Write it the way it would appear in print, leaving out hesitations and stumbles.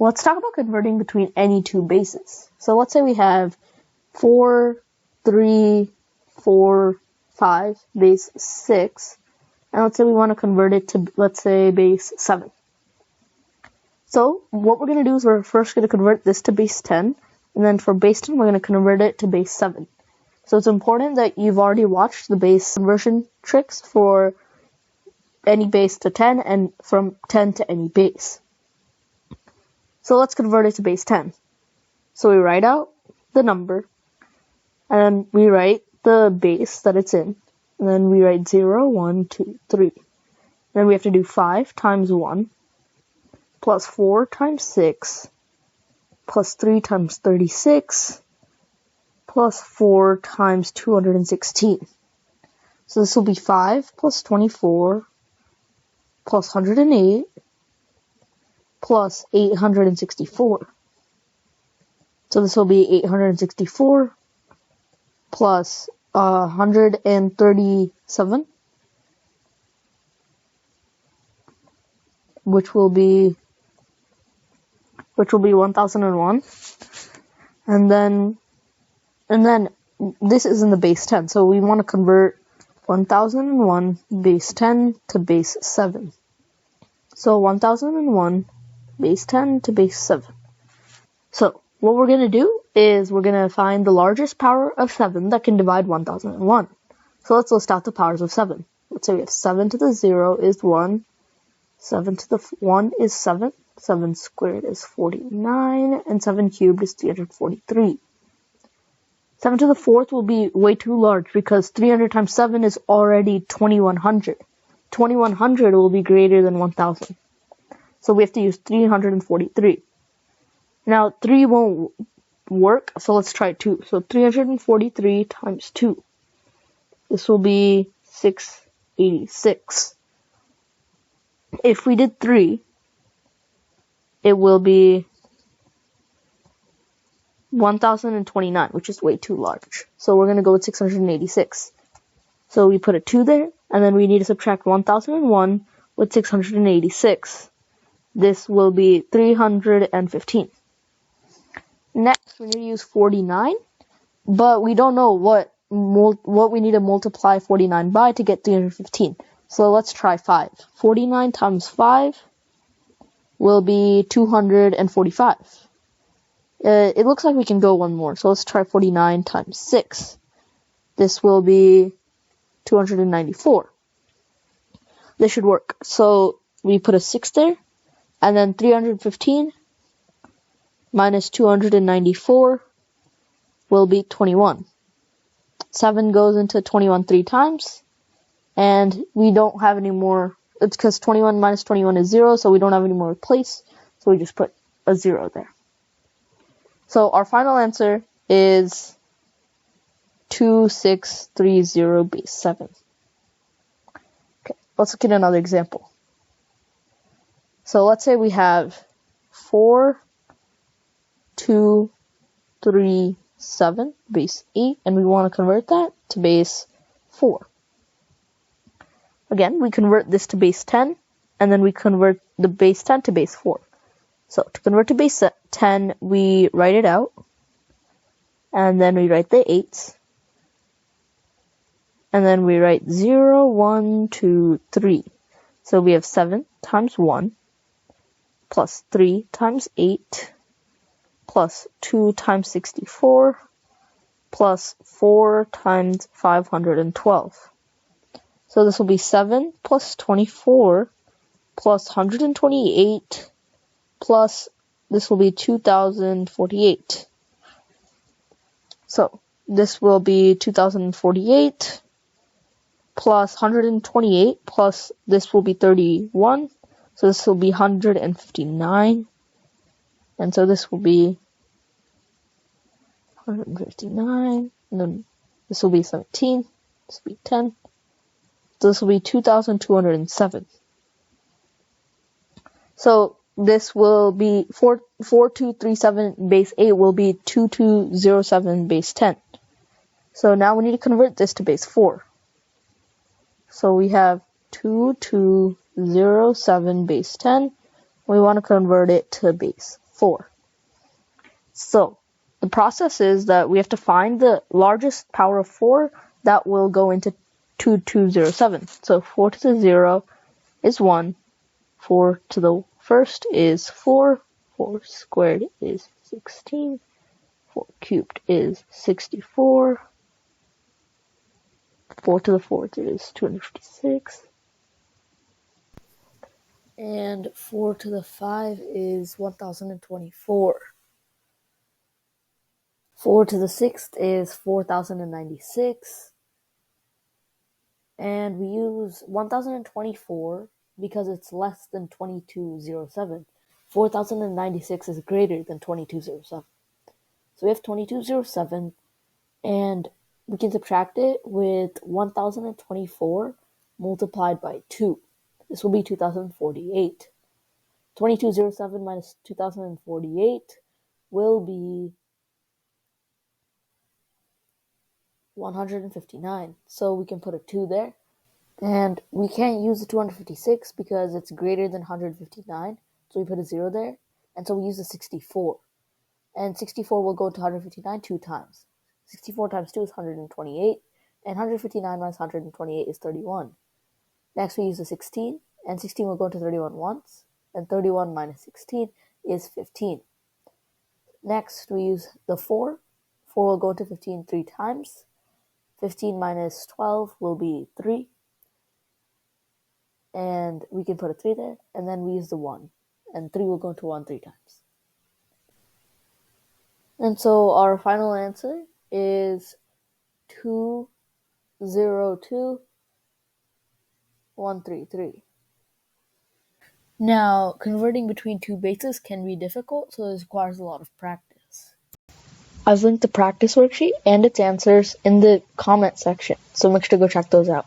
Let's talk about converting between any two bases. So let's say we have 4, 3, 4, 5, base 6, and let's say we want to convert it to, let's say, base 7. So what we're going to do is we're first going to convert this to base 10, and then for base 10, we're going to convert it to base 7. So it's important that you've already watched the base conversion tricks for any base to 10 and from 10 to any base. So let's convert it to base 10. So we write out the number, and we write the base that it's in, and then we write 0, 1, 2, 3. Then we have to do 5 times 1, plus 4 times 6, plus 3 times 36, plus 4 times 216. So this will be 5 plus 24, plus 108, plus 864. So this will be 864 plus 137, which will be 1001. And then this is in the base 10. So we want to convert 1001 base 10 to base 7. So 1001 base 10 to base 7. So what we're going to do is we're going to find the largest power of 7 that can divide 1001. So let's list out the powers of 7. Let's say we have 7 to the 0 is 1, 7 to the 1 is 7, 7 squared is 49, and 7 cubed is 343. 7 to the 4th will be way too large because 300 times 7 is already 2100. 2100 will be greater than 1000. So we have to use 343. Now 3 won't work, so let's try 2. So 343 times 2. This will be 686. If we did 3, it will be 1029, which is way too large. So we're going to go with 686. So we put a 2 there, and then we need to subtract 1001 with 686. This will be 315. Next, we need to use 49, but we don't know what we need to multiply 49 by to get 315. So let's try 5. 49 times 5 will be 245. It looks like we can go one more, so let's try 49 times 6. This will be 294. This should work. So we put a 6 there, and then 315 minus 294 will be 21. 7 goes into 21 3 times, and we don't have any more. It's because 21 minus 21 is 0, so we don't have any more place, so we just put a 0 there. So our final answer is 2630 base 7. Okay, let's look at another example. So let's say we have 4, 2, 3, 7 base 8, and we want to convert that to base 4. Again, we convert this to base 10, and then we convert the base 10 to base 4. So to convert to base 10, we write it out, and then we write the 8s, and then we write 0, 1, 2, 3. So we have 7 times 1, plus 3 times 8, plus 2 times 64, plus 4 times 512. So this will be 7 plus 24, plus 128, plus this will be 2048. So this will be 2048 plus 128 plus this will be 31. So this will be 159. And so this will be 159. And then this will be 17. This will be 10. So this will be 2207. So this will be 4237 base 8 will be 2207 base 10. So now we need to convert this to base 4. So we have 2207 base 10. We want to convert it to base 4. So the process is that we have to find the largest power of 4 that will go into 2207. So 4 to the 0 is 1. 4 to the first is 4. 4 squared is 16. 4 cubed is 64. 4 to the fourth is 256. And 4 to the 5 is 1024. 4 to the 6th is 4096. And we use 1024 because it's less than 2207. 4096 is greater than 2207. So we have 2207, and we can subtract it with 1024 multiplied by 2. This will be 2048. 2207 minus 2048 will be 159. So we can put a 2 there. And we can't use the 256 because it's greater than 159. So we put a 0 there. And so we use the 64. And 64 will go to 159 2 times. 64 times 2 is 128. And 159 minus 128 is 31. Next we use the 16. And 16 will go to 31 once. And 31 minus 16 is 15. Next we use the 4. 4 will go to 15 3 times. 15 minus 12 will be 3. And we can put a 3 there, and then we use the 1, and 3 will go to 1 3 times. And so our final answer is 202133. Now, converting between two bases can be difficult, so this requires a lot of practice. I've linked the practice worksheet and its answers in the comment section, so make sure to go check those out.